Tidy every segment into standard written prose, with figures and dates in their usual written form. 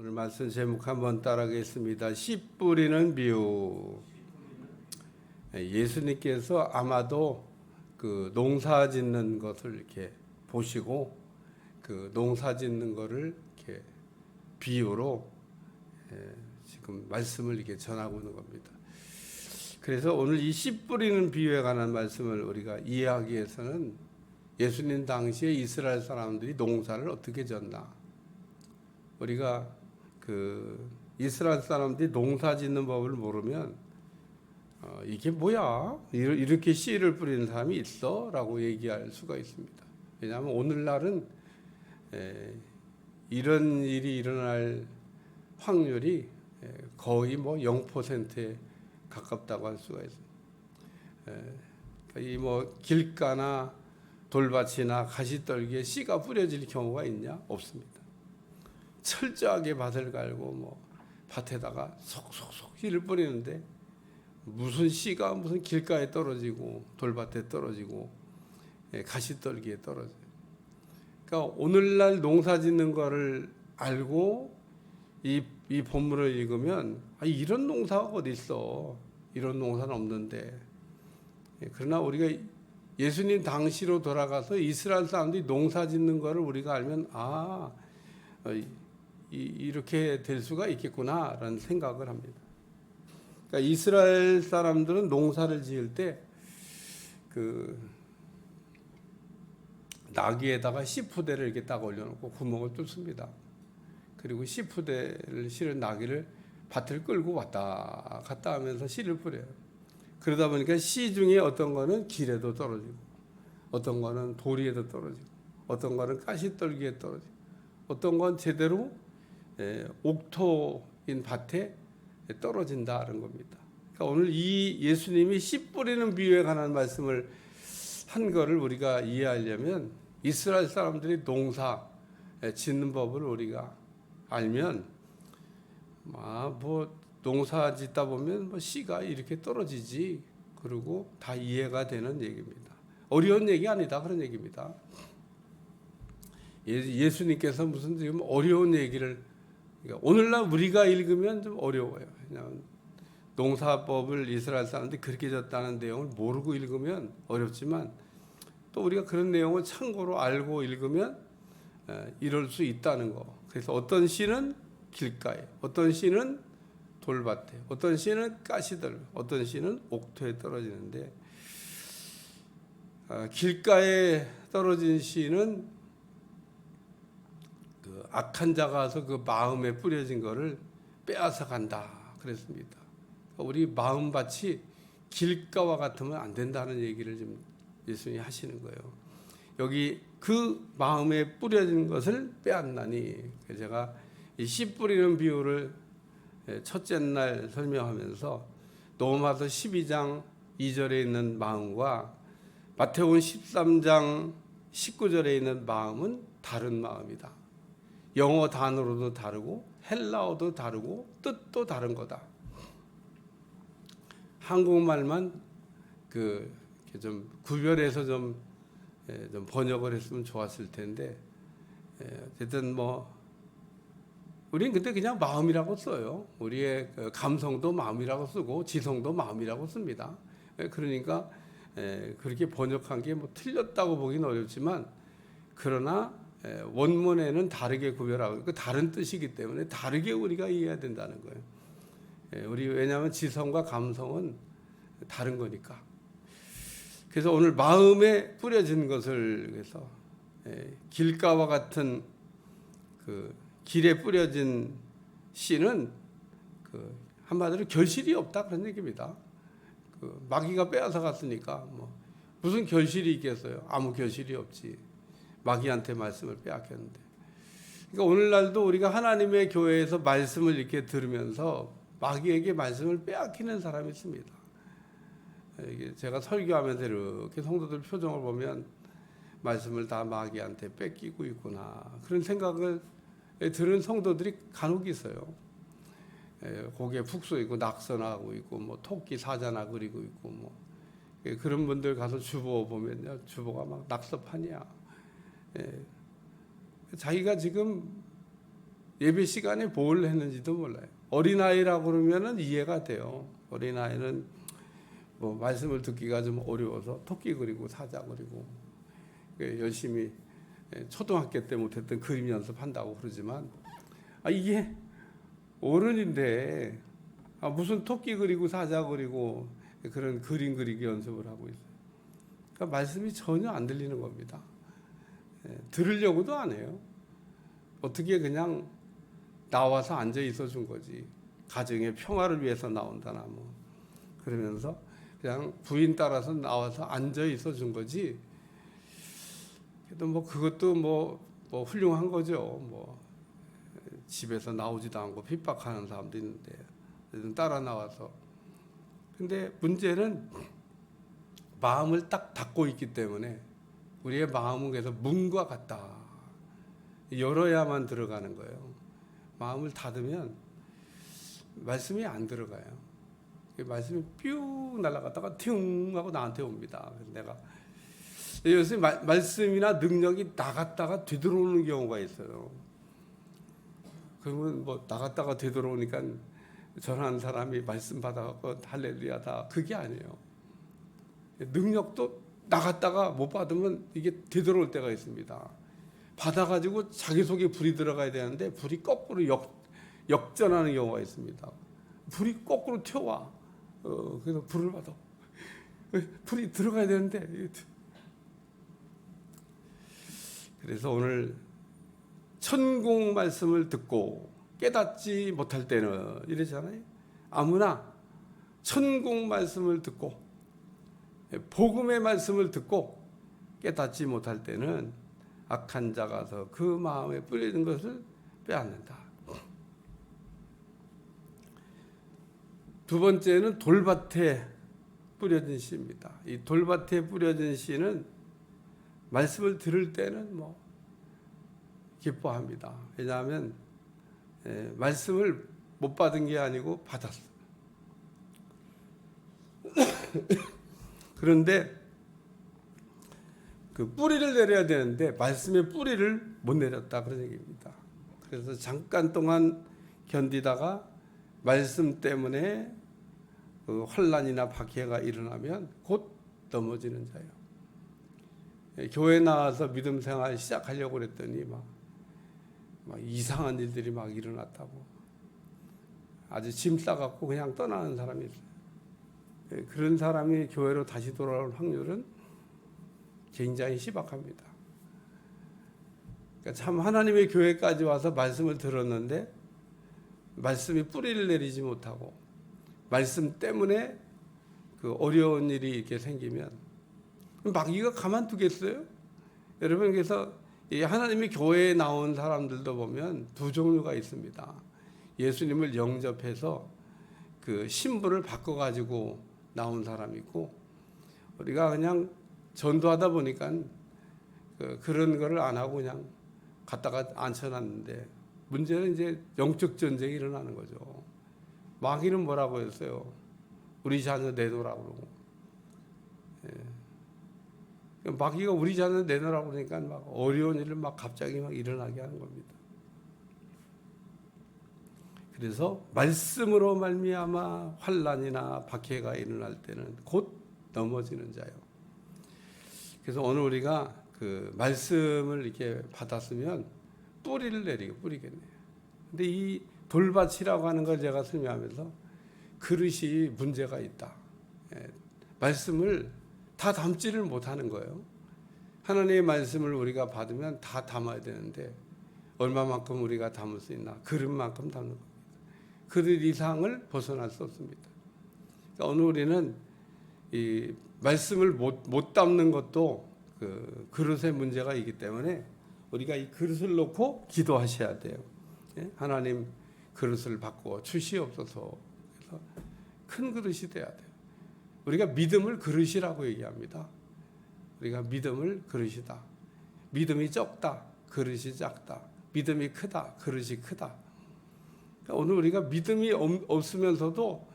오늘 말씀 제목 한번 따라하겠습니다. 씨 뿌리는 비유. 예수님께서 아마도 그 농사 짓는 것을 이렇게 보시고 그 농사 짓는 것을 이렇게 비유로 지금 말씀을 이렇게 전하고 있는 겁니다. 그래서 오늘 이 씨 뿌리는 비유에 관한 말씀을 우리가 이해하기 위해서는 예수님 당시에 이스라엘 사람들이 농사를 어떻게 졌나, 우리가 그 이스라엘 사람들이 농사 짓는 법을 모르면 이게 뭐야? 이렇게 씨를 뿌리는 사람이 있어? 라고 얘기할 수가 있습니다. 왜냐하면 오늘날은 이런 일이 일어날 확률이 거의 뭐 0%에 가깝다고 할 수가 있습니다. 이 뭐 길가나 돌밭이나 가시떨기에 씨가 뿌려질 경우가 있냐? 없습니다. 철저하게 밭을 갈고 뭐 밭에다가 속속속 씨를 뿌리는데 무슨 씨가 무슨 길가에 떨어지고 돌밭에 떨어지고 가시떨기에 떨어져요. 그러니까 오늘날 농사 짓는 거를 알고 이 본문을 읽으면 이런 농사가 어디 있어? 이런 농사는 없는데. 그러나 우리가 예수님 당시로 돌아가서 이스라엘 사람들이 농사 짓는 거를 우리가 알면 이렇게 될 수가 있겠구나라는 생각을 합니다. 그러니까 이스라엘 사람들은 농사를 지을 때 그 나귀에다가 씨푸대를 이렇게 딱 올려놓고 구멍을 뚫습니다. 그리고 씨푸대를 실은 나귀를 밭을 끌고 왔다 갔다 하면서 씨를 뿌려요. 그러다 보니까 씨 중에 어떤 거는 길에도 떨어지고, 어떤 거는 도리에도 떨어지고, 어떤 거는 가시떨기에 떨어지고, 어떤 건 제대로 옥토인 밭에 떨어진다는 겁니다. 그러니까 오늘 이 예수님이 씨 뿌리는 비유에 관한 말씀을 한 거를 우리가 이해하려면 이스라엘 사람들이 농사 짓는 법을 우리가 알면 뭐 농사 짓다 보면 뭐 씨가 이렇게 떨어지지, 그리고 다 이해가 되는 얘기입니다. 어려운 얘기 아니다, 그런 얘기입니다. 예수님께서 무슨 지금 어려운 얘기를, 그러니까 오늘날 우리가 읽으면 좀 어려워요. 그냥 농사법을 이스라엘 사람들이 그렇게 졌다는 내용을 모르고 읽으면 어렵지만, 또 우리가 그런 내용을 참고로 알고 읽으면 이럴 수 있다는 거. 그래서 어떤 씨는 길가에, 어떤 씨는 돌밭에, 어떤 씨는 가시들, 어떤 씨는 옥토에 떨어지는데, 길가에 떨어진 씨는 그 악한 자가 와서 그 마음에 뿌려진 거를 빼앗아 간다 그랬습니다. 우리 마음밭이 길가와 같으면 안 된다는 얘기를 지금 예수님이 하시는 거예요. 여기 그 마음에 뿌려진 것을 빼앗나니, 제가 이 씨 뿌리는 비유를 첫째 날 설명하면서 로마서 12장 2절에 있는 마음과 마태복음 13장 19절에 있는 마음은 다른 마음이다. 영어 단어로도 다르고 헬라어도 다르고 뜻도 다른 거다. 한국말만 좀 구별해서 좀 번역을 했으면 좋았을 텐데, 어쨌든 뭐 우리는 그때 그냥 마음이라고 써요. 우리의 감성도 마음이라고 쓰고 지성도 마음이라고 씁니다. 그러니까 그렇게 번역한 게 뭐 틀렸다고 보기는 어렵지만, 그러나 원문에는 다르게 구별하고 그 다른 뜻이기 때문에 다르게 우리가 이해해야 된다는 거예요. 왜냐하면 지성과 감성은 다른 거니까. 그래서 오늘 마음에 뿌려진 것을 해서 길가와 같은 그 길에 뿌려진 씨는 그 한마디로 결실이 없다, 그런 얘기입니다. 그 마귀가 빼앗아 갔으니까 뭐 무슨 결실이 있겠어요? 아무 결실이 없지. 마귀한테 말씀을 빼앗겼는데. 그러니까 오늘날도 우리가 하나님의 교회에서 말씀을 이렇게 들으면서 마귀에게 말씀을 빼앗기는 사람이 있습니다. 이게 제가 설교하면서 이렇게 성도들 표정을 보면 말씀을 다 마귀한테 뺏기고 있구나, 그런 생각을 들은 성도들이 간혹 있어요. 고개 푹 쏘 있고 낙선하고 있고 뭐 토끼 사자나 그리고 있고 뭐 그런 분들 가서 주보 보면요, 주보가 막 낙서판이야. 자기가 지금 예배 시간에 뭘 했는지도 몰라요. 어린아이라고 그러면은 이해가 돼요. 어린아이는 뭐 말씀을 듣기가 좀 어려워서 토끼 그리고 사자 그리고 열심히 초등학교 때 못했던 그림 연습한다고 그러지만 이게 어른인데 무슨 토끼 그리고 사자 그리고 그런 그림 그리기 연습을 하고 있어요. 그러니까 말씀이 전혀 안 들리는 겁니다. 들으려고도 안 해요. 어떻게 그냥 나와서 앉아 있어 준 거지. 가정의 평화를 위해서 나온다나 뭐 그러면서 그냥 부인 따라서 나와서 앉아 있어 준 거지. 그래도 뭐 그것도 뭐 훌륭한 거죠. 뭐 집에서 나오지도 않고 핍박하는 사람도 있는데 따라 나와서. 근데 문제는 마음을 딱 닫고 있기 때문에 우리의 마음은 그래서 문과 같다. 열어야만 들어가는 거예요. 마음을 닫으면 말씀이 안 들어가요. 말씀이 뿅 날아갔다가 팅 하고 나한테 옵니다. 그래서 내가 요새 말씀이나 능력이 나갔다가 되돌아오는 경우가 있어요. 그러면 뭐 나갔다가 되돌아오니까 전하는 사람이 말씀 받아갖고 할렐루야다 그게 아니에요. 능력도 나갔다가 못 받으면 이게 되돌아올 때가 있습니다. 받아가지고 자기 속에 불이 들어가야 되는데 불이 거꾸로 역전하는 경우가 있습니다. 불이 거꾸로 튀어와. 그래서 불을 받아. 불이 들어가야 되는데. 그래서 오늘 천국 말씀을 듣고 깨닫지 못할 때는 이러잖아요. 아무나 천국 말씀을 듣고 복음의 말씀을 듣고 깨닫지 못할 때는 악한 자가 서 그 마음에 뿌리는 것을 빼앗는다. 두 번째는 돌밭에 뿌려진 씨입니다. 이 돌밭에 뿌려진 씨는 말씀을 들을 때는 뭐 기뻐합니다. 왜냐하면 말씀을 못 받은 게 아니고 받았어요. 그런데 그 뿌리를 내려야 되는데 말씀의 뿌리를 못 내렸다 그런 얘기입니다. 그래서 잠깐 동안 견디다가 말씀 때문에 그 환난이나 박해가 일어나면 곧 넘어지는 자예요. 교회 나와서 믿음 생활 시작하려고 그랬더니 막 이상한 일들이 막 일어났다고 아주 짐 싸갖고 그냥 떠나는 사람이 있어요. 그런 사람이 교회로 다시 돌아올 확률은 굉장히 희박합니다. 그러니까 참 하나님의 교회까지 와서 말씀을 들었는데 말씀이 뿌리를 내리지 못하고 말씀 때문에 그 어려운 일이 이렇게 생기면 마귀가 가만두겠어요? 여러분, 그래서 이 하나님의 교회에 나온 사람들도 보면 두 종류가 있습니다. 예수님을 영접해서 그 신분을 바꿔가지고 나온 사람이 있고, 우리가 그냥 전도하다 보니까 그런 거를 안 하고 그냥 갖다가 앉혀놨는데, 문제는 이제 영적 전쟁이 일어나는 거죠. 마귀는 뭐라고 했어요? 우리 자녀 내놓으라고 그러고. 마귀가 우리 자녀 내놓으라고 그러니까 막 어려운 일을 막 갑자기 막 일어나게 하는 겁니다. 그래서 말씀으로 말미암아 환난이나 박해가 일어날 때는 곧 넘어지는 자요. 그래서 오늘 우리가 그 말씀을 이렇게 받았으면 뿌리를 내리고 뿌리겠네요. 근데 이 돌밭이라고 하는 걸 제가 설명하면서 그릇이 문제가 있다. 말씀을 다 담지를 못하는 거예요. 하나님의 말씀을 우리가 받으면 다 담아야 되는데 얼마만큼 우리가 담을 수 있나? 그릇만큼 담는 겁니다. 그릇 이상을 벗어날 수 없습니다. 그러니까 오늘 우리는 이 말씀을 못 담는 것도 그 그릇의 문제가 있기 때문에 우리가 이 그릇을 놓고 기도하셔야 돼요. 하나님 그릇을 바꾸어 주시옵소서. 그래서 큰 그릇이 돼야 돼요. 우리가 믿음을 그릇이라고 얘기합니다. 우리가 믿음을 그릇이다. 믿음이 적다. 그릇이 작다. 믿음이 크다. 그릇이 크다. 그러니까 오늘 우리가 믿음이 없으면서도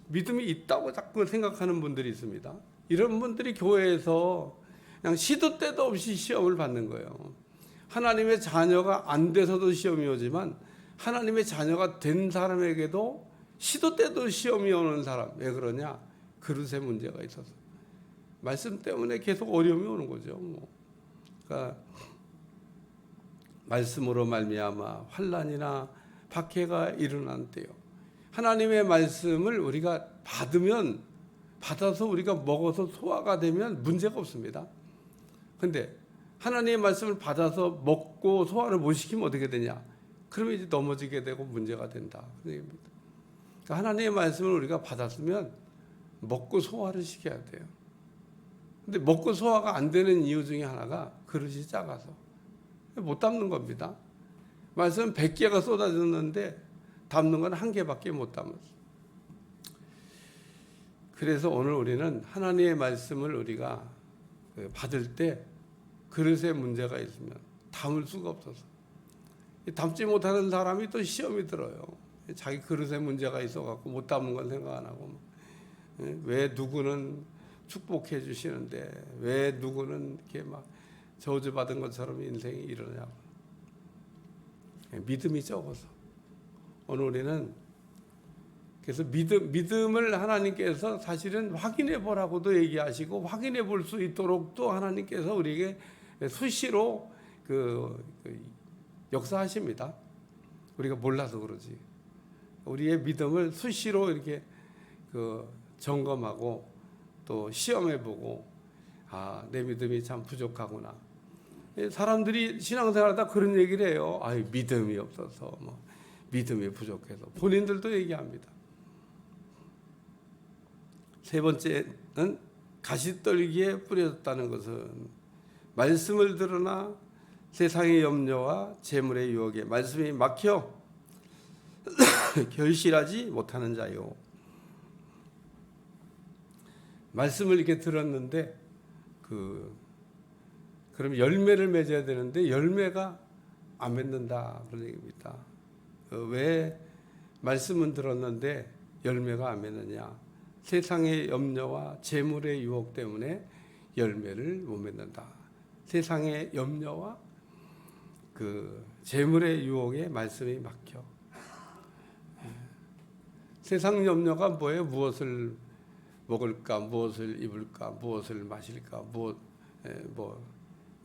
믿음이 있다고 자꾸 생각하는 분들이 있습니다. 이런 분들이 교회에서 그냥 시도 때도 없이 시험을 받는 거예요. 하나님의 자녀가 안 돼서도 시험이 오지만 하나님의 자녀가 된 사람에게도 시도 때도 시험이 오는 사람. 왜 그러냐? 그릇의 문제가 있어서. 말씀 때문에 계속 어려움이 오는 거죠. 그러니까 말씀으로 말미암아 환난이나 박해가 일어난 때요. 하나님의 말씀을 우리가 받아서 우리가 먹어서 소화가 되면 문제가 없습니다. 근데 하나님의 말씀을 받아서 먹고 소화를 못 시키면 어떻게 되냐? 그러면 이제 넘어지게 되고 문제가 된다. 그러니까 하나님의 말씀을 우리가 받았으면 먹고 소화를 시켜야 돼요. 근데 먹고 소화가 안 되는 이유 중에 하나가 그릇이 작아서 못 담는 겁니다. 말씀 100개가 쏟아졌는데 담는 건 1개밖에 못 담았어요. 그래서 오늘 우리는 하나님의 말씀을 우리가 받을 때 그릇에 문제가 있으면 담을 수가 없어서 담지 못하는 사람이 또 시험이 들어요. 자기 그릇에 문제가 있어갖고 못 담은 건 생각 안 하고 왜 누구는 축복해 주시는데 왜 누구는 이렇게 막 저주받은 것처럼 인생이 이러냐고. 믿음이 적어서. 오늘 우리는 그래서 믿음을 하나님께서 사실은 확인해 보라고도 얘기하시고 확인해 볼 수 있도록 또 하나님께서 우리에게 수시로 역사하십니다. 우리가 몰라서 그러지. 우리의 믿음을 수시로 이렇게 점검하고 또 시험해 보고 내 믿음이 참 부족하구나. 사람들이 신앙생활하다 그런 얘기를 해요. 믿음이 없어서 믿음이 부족해서 본인들도 얘기합니다. 세 번째는 가시떨기에 뿌려졌다는 것은 말씀을 들으나 세상의 염려와 재물의 유혹에 말씀이 막혀 결실하지 못하는 자요. 말씀을 이렇게 들었는데 그럼 열매를 맺어야 되는데 열매가 안 맺는다 그런 얘기입니다. 왜 말씀은 들었는데 열매가 안 맺느냐? 세상의 염려와 재물의 유혹 때문에 열매를 못 맺는다. 세상의 염려와 재물의 유혹에 말씀이 막혀. 세상 염려가 뭐예요? 무엇을 먹을까, 무엇을 입을까, 무엇을 마실까,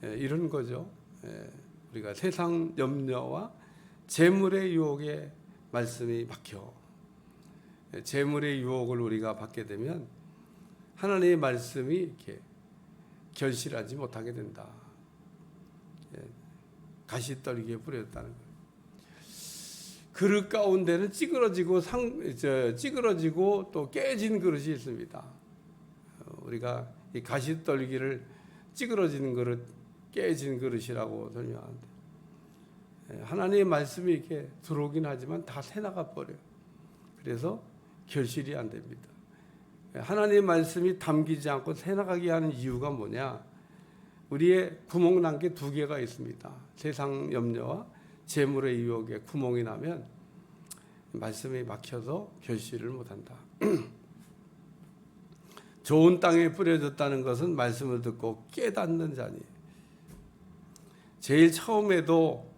이런 거죠. 우리가 세상 염려와 재물의 유혹에 말씀이 막혀. 재물의 유혹을 우리가 받게 되면 하나님의 말씀이 이렇게 결실하지 못하게 된다. 가시떨기에 뿌렸다는 거예요. 그릇 가운데는 찌그러지고 또 깨진 그릇이 있습니다. 우리가 이 가시떨기를 찌그러진 그릇, 깨진 그릇이라고 설명하는데 하나님의 말씀이 이렇게 들어오긴 하지만 다 새나가 버려요. 그래서 결실이 안 됩니다. 하나님의 말씀이 담기지 않고 새나가게 하는 이유가 뭐냐? 우리의 구멍 난 게 2개가 있습니다. 세상 염려와 재물의 유혹에 구멍이 나면 말씀이 막혀서 결실을 못한다. 좋은 땅에 뿌려졌다는 것은 말씀을 듣고 깨닫는 자니. 제일 처음에도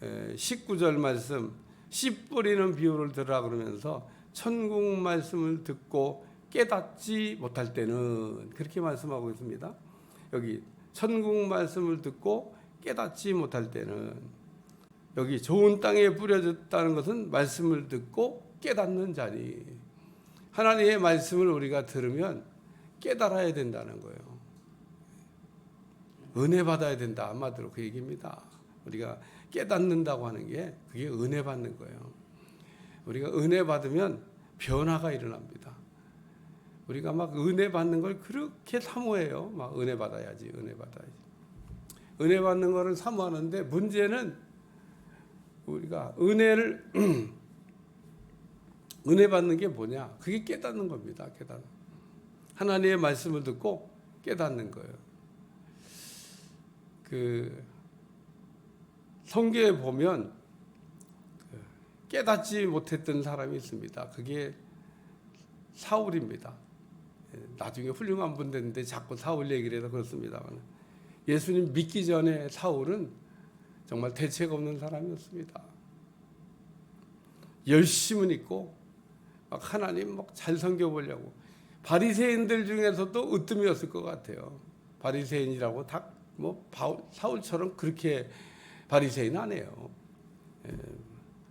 19절 말씀 씨 뿌리는 비유를 들으라 그러면서 천국 말씀을 듣고 깨닫지 못할 때는 그렇게 말씀하고 있습니다. 여기 천국 말씀을 듣고 깨닫지 못할 때는 여기 좋은 땅에 뿌려졌다는 것은 말씀을 듣고 깨닫는 자니 하나님의 말씀을 우리가 들으면 깨달아야 된다는 거예요. 은혜 받아야 된다. 한마디로 그 얘기입니다. 우리가 깨닫는다고 하는 게 그게 은혜 받는 거예요. 우리가 은혜 받으면 변화가 일어납니다. 우리가 막 은혜 받는 걸 그렇게 사모해요. 막 은혜 받아야지, 은혜 받아야지. 은혜 받는 거를 사모하는데 문제는 우리가 은혜 받는 게 뭐냐? 그게 깨닫는 겁니다. 깨닫는. 하나님의 말씀을 듣고 깨닫는 거예요. 성경에 보면 깨닫지 못했던 사람이 있습니다. 그게 사울입니다. 나중에 훌륭한 분 됐는데 자꾸 사울 얘기를 해서 그렇습니다만 예수님 믿기 전에 사울은 정말 대책 없는 사람이었습니다. 열심은 있고 막 하나님 막 잘 섬겨보려고. 바리새인들 중에서도 으뜸이었을 것 같아요. 바리새인이라고 다 뭐 사울처럼 그렇게 바리새인 아니에요.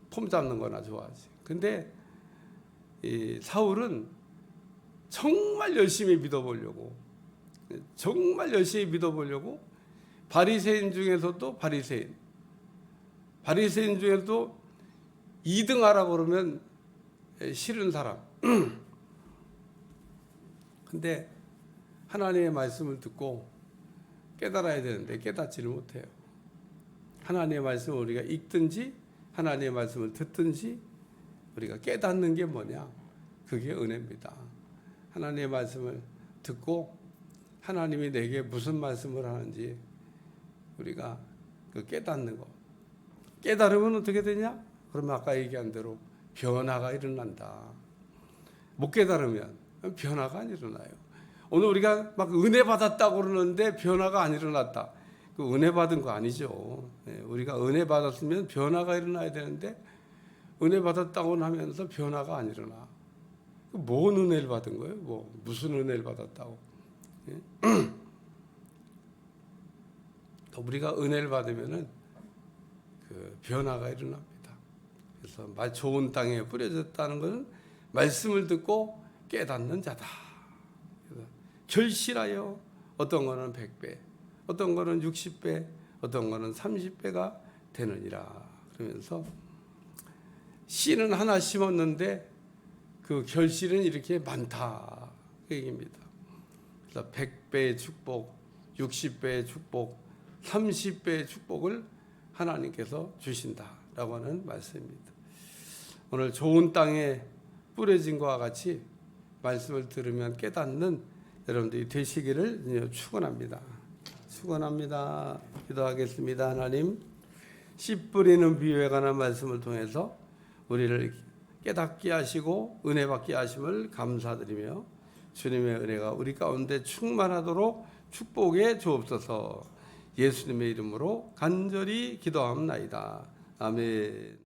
폼 잡는 거나 좋아하지. 근데 이 사울은 정말 열심히 믿어보려고, 정말 열심히 믿어보려고 바리새인 중에서도 바리새인 중에도 2등 하라고 그러면 싫은 사람. 근데 하나님의 말씀을 듣고 깨달아야 되는데 깨닫지를 못해요. 하나님의 말씀을 우리가 읽든지 하나님의 말씀을 듣든지 우리가 깨닫는 게 뭐냐? 그게 은혜입니다. 하나님의 말씀을 듣고 하나님이 내게 무슨 말씀을 하는지 우리가 그 깨닫는 거. 깨달으면 어떻게 되냐? 그러면 아까 얘기한 대로 변화가 일어난다. 못 깨달으면 변화가 안 일어나요. 오늘 우리가 막 은혜 받았다고 그러는데 변화가 안 일어났다. 그 은혜 받은 거 아니죠. 우리가 은혜 받았으면 변화가 일어나야 되는데 은혜 받았다고 하면서 변화가 안 일어나. 뭔 은혜를 받은 거예요? 무슨 은혜를 받았다고? 우리가 은혜를 받으면은 그 변화가 일어납니다. 그래서 좋은 땅에 뿌려졌다는 것은 말씀을 듣고 깨닫는 자다. 결실하여 어떤 거는 100배, 어떤 거는 60배, 어떤 거는 30배가 되느니라. 그러면서 씨는 하나 심었는데 그 결실은 이렇게 많다. 그 얘기입니다. 그래서 100배의 축복, 60배의 축복, 30배의 축복을 하나님께서 주신다라고 하는 말씀입니다. 오늘 좋은 땅에 뿌려진 것과 같이 말씀을 들으면 깨닫는 여러분들이 되시기를 축원합니다. 축원합니다. 기도하겠습니다. 하나님, 씨 뿌리는 비유에 관한 말씀을 통해서 우리를 깨닫게 하시고 은혜 받게 하심을 감사드리며 주님의 은혜가 우리 가운데 충만하도록 축복해 주옵소서. 예수님의 이름으로 간절히 기도합나이다. 아멘.